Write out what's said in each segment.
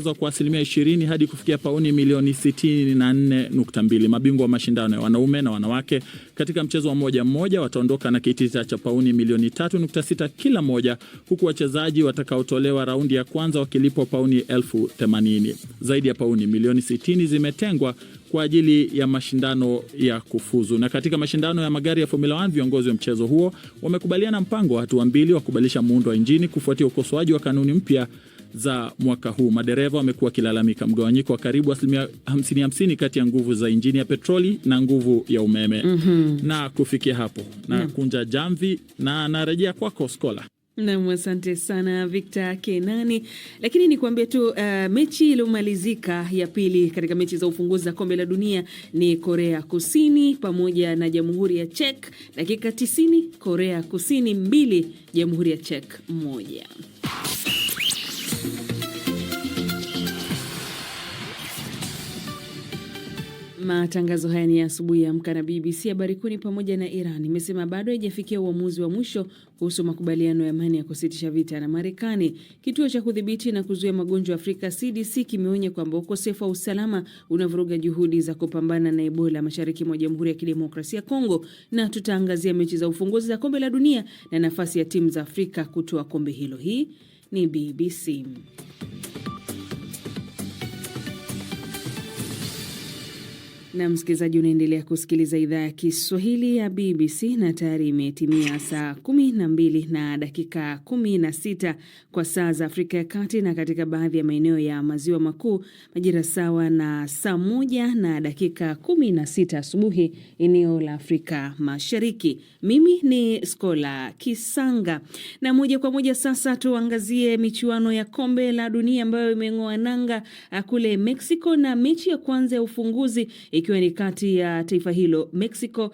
kwa 20% hadi kufikia pauni milioni 64.2. Mabingwa wa mashindano ya wanaume na wanawake katika mchezo wa mmoja wataondoka na kitita cha pauni milioni 3.6 kila moja, huku wachezaji watakaotolewa raundi ya kwanza wakilipwa pauni 80,000. Zaidi ya pauni milioni 60 zimetengwa kwa ajili ya mashindano ya kufuzu. Na katika mashindano ya magari ya Formula 1, viongozi wa mchezo huo wamekubaliana mpango wa hatua mbili wa kubadilisha muundo wa injini kufuatia ukosoaji wa kanuni mpya za mwaka huu. Madereva wamekuwa wakilalamika mgawanyiko wa karibu 50-50 kati ya nguvu za injini ya petroli na nguvu ya umeme. Na kufikia hapo na kunja jamvi na narejea kwako Skola. Na asante sana Victor Kenani. Lakini ni kuambia tu mechi iliyomalizika ya pili katika mechi za ufunguzi za kombe la dunia ni Korea Kusini pamoja na Jamhuri ya Czech. Dakika 90, Korea Kusini 2, Jamhuri ya Czech 1. Matangazo haya ni asubuhi ya Amka na BBC. Habari kuu ni pamoja na Iran imesema bado haijafikia uamuzi wa mwisho kuhusu makubaliano ya amani ya kusitisha vita na Marekani. Kituo cha kudhibiti na kuzuia magonjwa Afrika CDC kimeonya kwamba ukosefu wa usalama unavuruga juhudi za kupambana na Ebola mashariki mwa Jamhuri ya Kidemokrasia ya Kongo. Na tutaangazia mechi za ufunguzi za kombe la dunia na nafasi ya timu za Afrika kutoa kombe hilo. Hii ni BBC. Na msikilizaji, unaendelea kusikiliza idhaa ya Kiswahili ya BBC na tayari imetimia saa 12 na dakika 16 kwa saa za Afrika ya Kati na katika baadhi ya maeneo ya Maziwa Makuu majira sawa na saa 1 na dakika 16 asubuhi eneo la Afrika Mashariki. Mimi ni Skola Kisanga na moja kwa moja sasa tuangazie michuano ya kombe la dunia ambayo imeng'oa nanga kule Mexico, na mechi ya kwanza ya ufunguzi ikiwa ni kati ya taifa hilo Mexico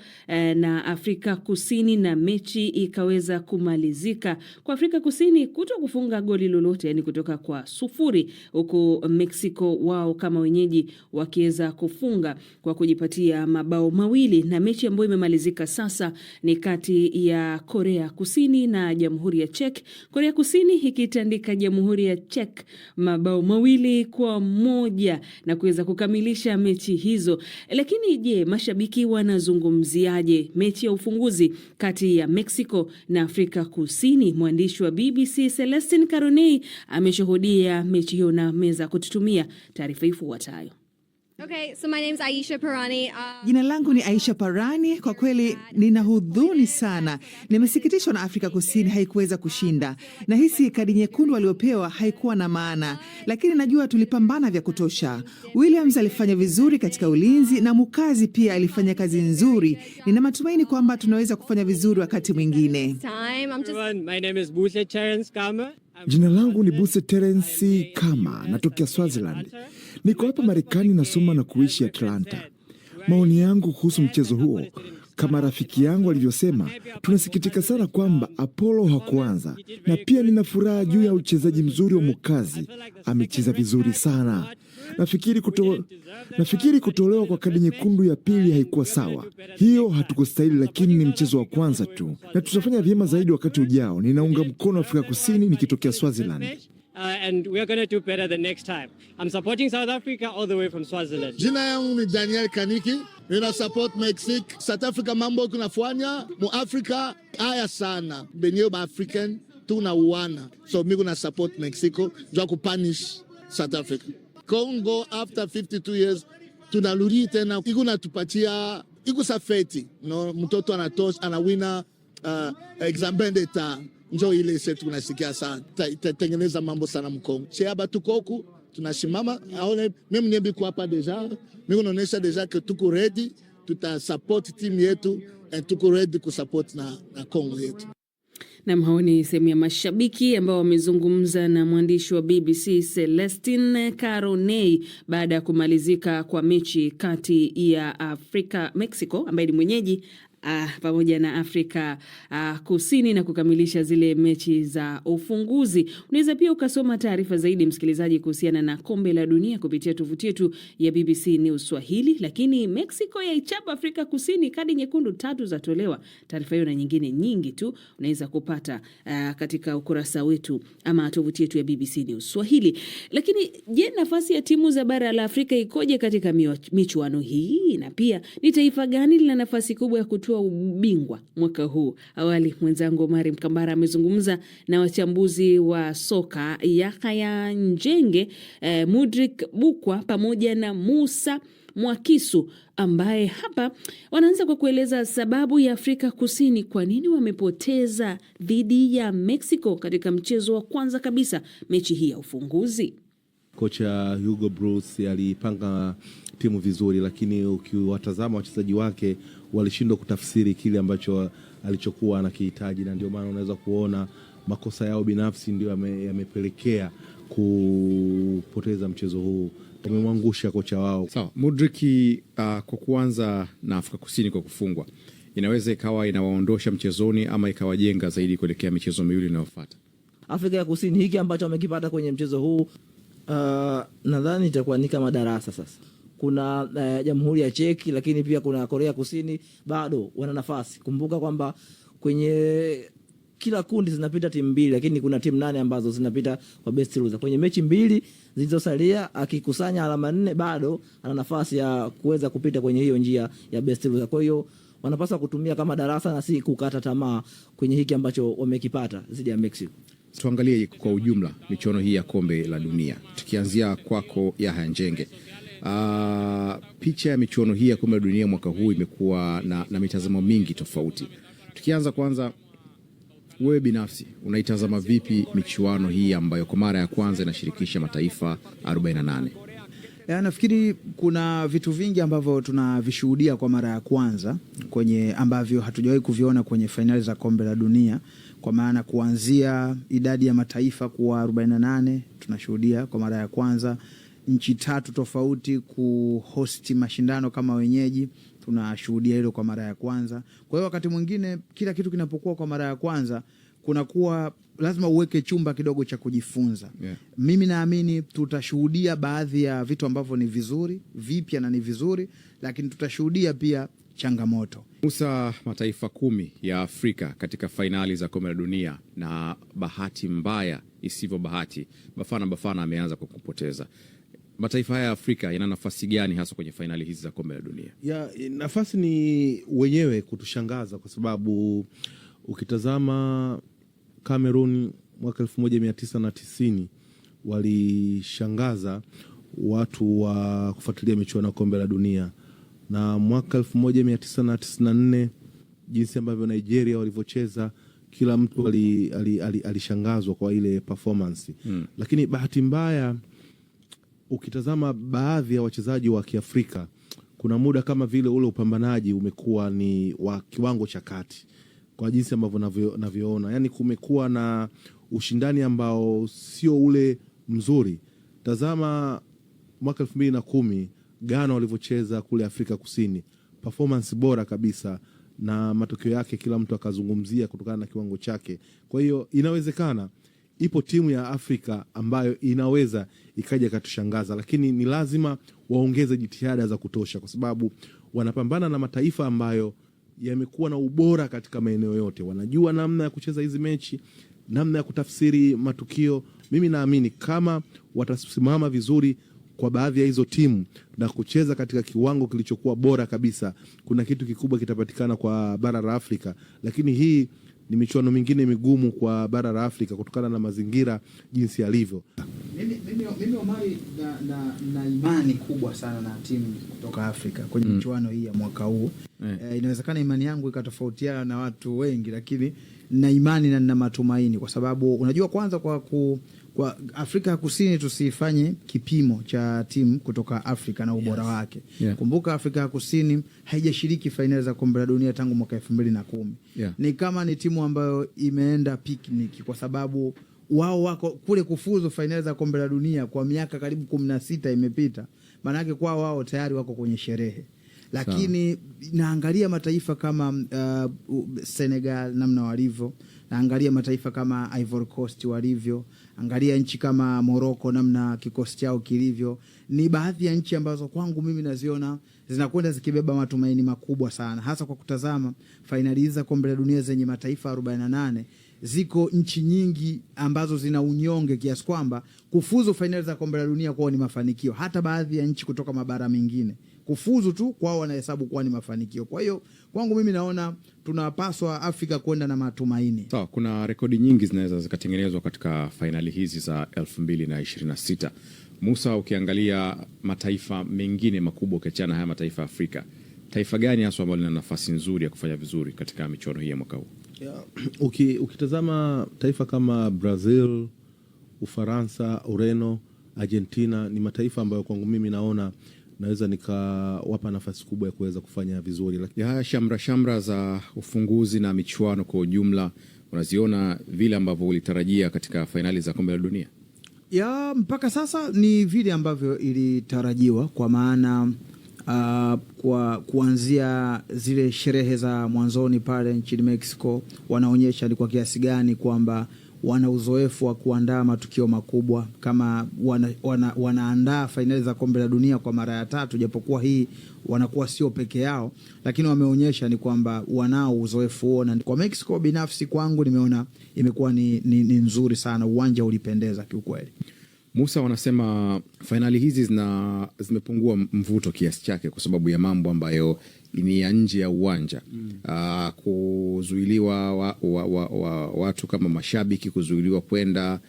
na Afrika Kusini, na mechi ikaweza kumalizika kwa Afrika Kusini kuto kufunga goli lolote, yani kutoka kwa 0, huku Mexico wao kama wenyeji wakiweza kufunga kwa kujipatia mabao 2. Na mechi ambayo imemalizika sasa ni kati ya Korea Kusini na Jamhuri ya Czech. Korea Kusini ikitandika Jamhuri ya Czech mabao 2-1 na kuweza kukamilisha mechi hizo. Lakini je, mashabiki wanazungumziaje mechi ya ufunguzi kati ya Mexico na Afrika Kusini? Mwandishi wa BBC Celestin Caronei ameshuhudia mechi hiyo na meza kututumia taarifa ifuatayo. Okay, so my name is Aisha Parani. Jina langu ni Aisha Parani. Kwa kweli nina huzuni sana. Nimesikitishwa na Afrika Kusini haikuweza kushinda. Nahisi kadi nyekundu waliopewa haikuwa na maana, lakini najua tulipambana vya kutosha. Williams alifanya vizuri katika ulinzi na Mukazi pia alifanya kazi nzuri. Nina matumaini kwamba tunaweza kufanya vizuri wakati mwingine. My name is Buse Terence Kama. Jina langu ni Buse Terence Kama, natokea Swaziland. Niko hapa Marekani, nasoma na kuishi Atlanta. Maoni yangu kuhusu mchezo huo, kama rafiki yangu alivyosema, tunasikitika sana kwamba Apollo hakuanza, na pia nina furaha juu ya uchezaji mzuri wa Mukazi. Amecheza vizuri sana. Nafikiri kutolewa kwa kadi nyekundu ya pili haikuwa sawa. Hiyo hatukustahili, lakini ni mchezo wa kwanza tu na tutafanya vyema zaidi wakati ujao. Ninaunga mkono Afrika Kusini nikitokea Swaziland. And we are going to do better the next time. I'm supporting South Africa all the way from Swaziland. Jina yangu ni Daniel Kaniki. Nina support Mexico. South Africa mambo kunafanya mu Africa haya sana. Benyo ba African tunauana. So mimi kuna support Mexico jua kupunish South Africa. Congo after 52 years tunarudi tena. Iko natupatia iko safety. No, mtoto anatosha anawina examen d'etat. Njo ile setu tunasikia sana. Tengeneza mambo sana mkongo. Sheba tukoku tunashimama. Aone mimi niambi kwa hapa deja. Mimi naonesha deja que tuko ready, tuta support team yetu and tuko ready ku support na Kongo yetu. Na maoni sehemu ya mashabiki ambao wamezungumza na mwandishi wa BBC Celestin Caronei baada ya kumalizika kwa mechi kati ya Mexico ambaye ni mwenyeji pamoja na Afrika Kusini na kukamilisha zile mechi za ufunguzi. Unaweza pia ukasoma taarifa zaidi msikilizaji kuhusiana na kombe la dunia kupitia tovuti yetu ya BBC News Swahili. Lakini Mexico yaichapa Afrika Kusini, kadi nyekundu 3 zatolewa. Taarifa hiyo na nyingine nyingi tu unaweza kupata katika ukurasa wetu ama tovuti yetu ya BBC News Swahili. Lakini je, nafasi ya timu za bara la Afrika ikoje katika michuano hii, na pia ni taifa gani lina nafasi kubwa ya kutoa ubingwa mwaka huu? Awali mwenzangu Omari Mkambara amezungumza na wachambuzi wa soka Yahya Njenge, Mudrik Bukwa pamoja na Musa Mwakisu, ambaye hapa wanaanza kwa kueleza sababu ya Afrika Kusini kwa nini wamepoteza dhidi ya Mexico katika mchezo wa kwanza kabisa mechi hii ya ufunguzi. Kocha Hugo Bruce alipanga timu vizuri, lakini ukiwatazama wachezaji wake walishindwa kutafsiri kile ambacho alichokuwa anakihitaji, na ndio maana unaweza kuona makosa yao binafsi ndio yamepelekea kupoteza mchezo huu. Wamemwangusha kocha wao. Sawa, Mudriki, kwa kuanza na Afrika Kusini kwa kufungwa, inaweza ikawa inawaondosha mchezoni ama ikawajenga zaidi kuelekea michezo miwili inayofuata. Afrika ya Kusini hiki ambacho wamekipata kwenye mchezo huu nadhani itakuwa ni kama darasa sasa. Kuna Jamhuri ya Cheki, lakini pia kuna Korea Kusini, bado wana nafasi. Kumbuka kwamba kwenye kila kundi zinapita timu 2, lakini kuna timu 8 ambazo zinapita kwa best loser. Kwenye mechi 2 zilizosalia, akikusanya alama 4 bado ana nafasi ya kuweza kupita kwenye hiyo njia ya best loser. Kwa hiyo wanapaswa kutumia kama darasa na si kukata tamaa kwenye hiki ambacho wamekipata dhidi ya Mexico. Tuangalie kwa ujumla michuano hii ya kombe la dunia, tukianzia kwako Yahya Njenge. Picha ya michuano hii ya kombe la dunia mwaka huu imekuwa na mitazamo mingi tofauti. Tukianza kwanza, wewe binafsi unaitazama vipi michuano hii ambayo kwa mara ya kwanza inashirikisha mataifa 48? Nafikiri kuna vitu vingi ambavyo tunavishuhudia kwa mara ya kwanza kwenye ambavyo hatujawahi kuviona kwenye fainali za kombe la dunia, kwa maana kuanzia idadi ya mataifa kuwa 48 tunashuhudia kwa mara ya kwanza, nchi 3 tofauti kuhosti mashindano kama wenyeji, tunashuhudia hilo kwa mara ya kwanza. Kwa hiyo wakati mwingine kila kitu kinapokuwa kwa mara ya kwanza kunakuwa lazima uweke chumba kidogo cha kujifunza. Mimi naamini tutashuhudia baadhi ya vitu ambavyo ni vizuri, vipya na ni vizuri, lakini tutashuhudia pia changamoto. Musa, mataifa 10 ya Afrika katika fainali za kombe la dunia, na bahati mbaya isivyo bahati, Bafana ameanza kwa kupoteza. Mataifa haya ya Afrika yana nafasi gani hasa kwenye fainali hizi za kombe la dunia? Nafasi ni wenyewe kutushangaza, kwa sababu ukitazama Cameroon mwaka 1990 walishangaza watu wa kufuatilia michuano ya kombe la dunia, na mwaka 1994 jinsi ambavyo Nigeria walivyocheza, kila mtu alishangazwa kwa ile performance. Lakini bahati mbaya ukitazama baadhi ya wachezaji wa Kiafrika, kuna muda kama vile ule upambanaji umekuwa ni wa kiwango cha kati kwa jinsi ambavyo navyoona. Yani kumekuwa na ushindani ambao sio ule mzuri. Tazama mwaka 2010 Ghana walivyocheza kule Afrika Kusini, performance bora kabisa, na matokeo yake kila mtu akazungumzia kutokana na kiwango chake. Kwa hiyo inawezekana ipo timu ya Afrika ambayo inaweza ikaja katushangaza, lakini ni lazima waongeze jitihada za kutosha, kwa sababu wanapambana na mataifa ambayo yamekuwa na ubora katika maeneo yote. Wanajua namna ya kucheza hizi mechi, namna ya kutafsiri matukio. Mimi naamini kama watasimama vizuri kwa baadhi ya hizo timu na kucheza katika kiwango kilichokuwa bora kabisa, kuna kitu kikubwa kitapatikana kwa bara la Afrika. Lakini hii ni michuano mingine migumu kwa bara la Afrika kutokana na mazingira jinsi yalivyo. Mimi Omari na imani kubwa sana na timu kutoka Afrika kwenye michuano hii ya mwaka huu. Inawezekana imani yangu ikatofautiana na watu wengi, lakini na imani na nina matumaini, kwa sababu unajua, kwanza kwa Afrika ya Kusini tusifanye kipimo cha timu kutoka Afrika na ubora wake. Kumbuka Afrika ya Kusini haijashiriki fainali za kombe la dunia tangu mwaka 2010. Ni kama ni timu ambayo imeenda picnic, kwa sababu wao wako kule kufuzu fainali za kombe la dunia kwa miaka karibu 16 imepita. Maana yake kwa wao tayari wako kwenye sherehe. lakini naangalia mataifa kama Senegal namna walivyo, naangalia mataifa kama Ivory Coast walivyo, angalia nchi kama Morocco namna kikosi chao kilivyo. Ni baadhi ya nchi ambazo kwangu mimi naziona zinakwenda zikibeba matumaini makubwa sana, hasa kwa kutazama fainali za kombe la dunia zenye mataifa 48. Ziko nchi nyingi ambazo zina unyonge kiasi kwamba kufuzu fainali za kombe la dunia kwao ni mafanikio. Hata baadhi ya nchi kutoka mabara mengine kufuzu tu kwao wanahesabu kuwa ni mafanikio. Kwa hiyo kwangu mimi naona tunapaswa Afrika kwenda na matumaini. Sawa, kuna rekodi nyingi zinaweza zikatengenezwa katika fainali hizi za 2026. Musa, ukiangalia mataifa mengine makubwa ukiachana haya mataifa ya Afrika, taifa gani hasa ambalo lina nafasi nzuri ya kufanya vizuri katika michuano hii ya mwaka huu? Ukitazama taifa kama Brazil, Ufaransa, Ureno, Argentina ni mataifa ambayo kwangu mimi naona naweza nikawapa nafasi kubwa ya kuweza kufanya vizuri. Ya haya shamra za ufunguzi na michuano kwa ujumla, unaziona vile ambavyo ulitarajia katika fainali za kombe la dunia? Ya mpaka sasa ni vile ambavyo ilitarajiwa, kwa maana kwa kuanzia zile sherehe za mwanzoni pale nchini Mexico wanaonyesha ni kwa kiasi gani kwamba wana uzoefu wa kuandaa matukio makubwa, kama wanaandaa fainali za kombe la dunia kwa mara ya 3, japokuwa hii wanakuwa sio peke yao, lakini wameonyesha ni kwamba wanao uzoefu huo. Na kwa Mexico binafsi kwangu nimeona imekuwa ni nzuri sana, uwanja ulipendeza kiukweli. Musa, wanasema fainali hizi zimepungua mvuto kiasi chake kwa sababu ya mambo ambayo ni ya nje ya uwanja. Kuzuiliwa watu kama mashabiki kuzuiliwa kwenda,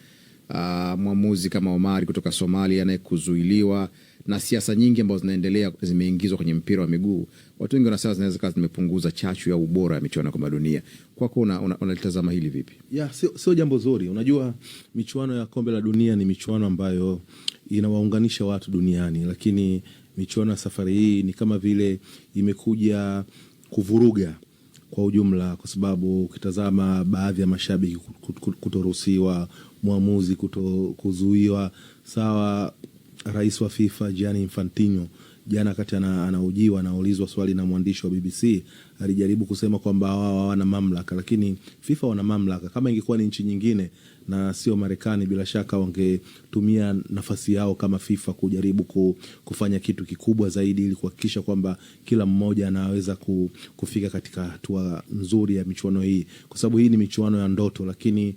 mwamuzi kama Omari kutoka Somalia naye kuzuiliwa, na siasa nyingi ambazo zinaendelea zimeingizwa kwenye mpira wa miguu. Watu wengi wanasema zinaweza kuwa zimepunguza chachu ya ubora ya michuano ya dunia. Kwako unalitazama hili vipi? Sio jambo zuri. Unajua michuano ya kombe la dunia ni michuano ambayo inawaunganisha watu duniani, lakini michuano ya safari hii ni kama vile imekuja kuvuruga kwa ujumla, kwa sababu ukitazama baadhi ya mashabiki kutoruhusiwa, mwamuzi kuzuiwa. Sawa, rais wa FIFA Gianni Infantino jana kati anahojiwa, anaulizwa swali na mwandishi wa BBC, alijaribu kusema kwamba wao hawana mamlaka, lakini FIFA wana mamlaka. Kama ingekuwa ni nchi nyingine na sio Marekani, bila shaka wangetumia nafasi yao kama FIFA kujaribu kufanya kitu kikubwa zaidi ili kuhakikisha kwamba kila mmoja anaweza kufika katika hatua nzuri ya michuano hii, kwa sababu hii ni michuano ya ndoto. Lakini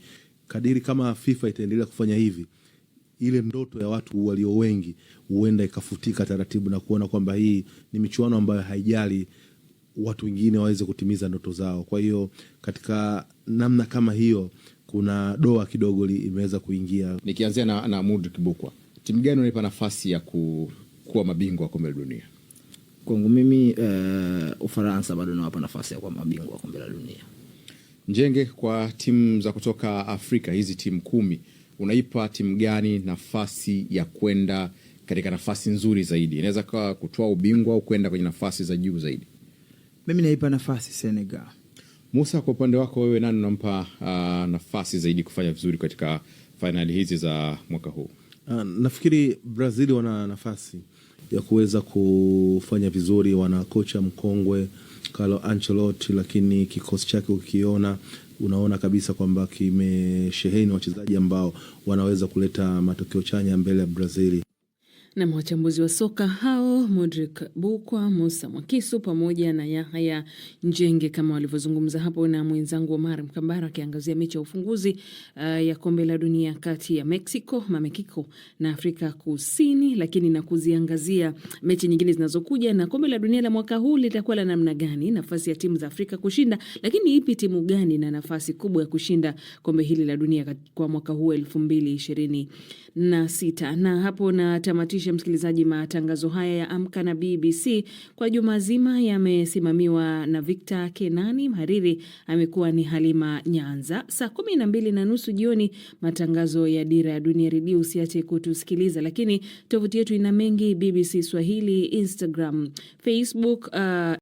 kadiri kama FIFA itaendelea kufanya hivi, ile ndoto ya watu walio wengi huenda ikafutika taratibu na kuona kwamba hii ni michuano ambayo haijali watu wengine waweze kutimiza ndoto zao. Kwa hiyo katika namna kama hiyo kuna doa kidogo imeweza kuingia. Nikianzia na Mudrik Bukwa, timu gani unaipa nafasi ya kuwa mabingwa wa kombe la dunia? Kwangu mimi Ufaransa bado nawapa nafasi ya kuwa mabingwa wa kombe la dunia. Njenge, kwa timu za kutoka Afrika, hizi timu 10, unaipa timu gani nafasi ya kwenda katika nafasi nzuri zaidi? Inaweza kuwa kutoa ubingwa au kwenda kwenye nafasi za juu zaidi. Mimi naipa nafasi Senegal. Musa, kwa upande wako wewe, nani unampa nafasi zaidi kufanya vizuri katika fainali hizi za mwaka huu? Nafikiri Brazil wana nafasi ya kuweza kufanya vizuri. Wana kocha mkongwe Carlo Ancelotti, lakini kikosi chake ukiona unaona kabisa kwamba kimesheheni wachezaji ambao wanaweza kuleta matokeo chanya mbele ya Brazil. Na wachambuzi wa soka hao Mudrik Bukwa, Musa Mwakisu pamoja na Yahya Njenge kama walivyozungumza hapo na mwenzangu Omar Mkambara akiangazia mechi ya ufunguzi ya kombe la dunia kati ya Mexico na Afrika Kusini, lakini na kuziangazia mechi nyingine zinazokuja na kombe la dunia la mwaka huu litakuwa la namna gani, nafasi ya timu za Afrika kushinda, lakini ipi timu gani na nafasi kubwa ya kushinda kombe hili la dunia kwa mwaka huu 2026. Na hapo na tamatisha, msikilizaji, matangazo haya ya Amka na BBC kwa juma zima yamesimamiwa na Victor Kenani. Mhariri amekuwa ni Halima Nyanza. Saa 12:30 jioni matangazo ya Dira ya Dunia Radio. Usiache kutusikiliza, lakini tovuti yetu ina mengi, BBC Swahili, Instagram, Facebook,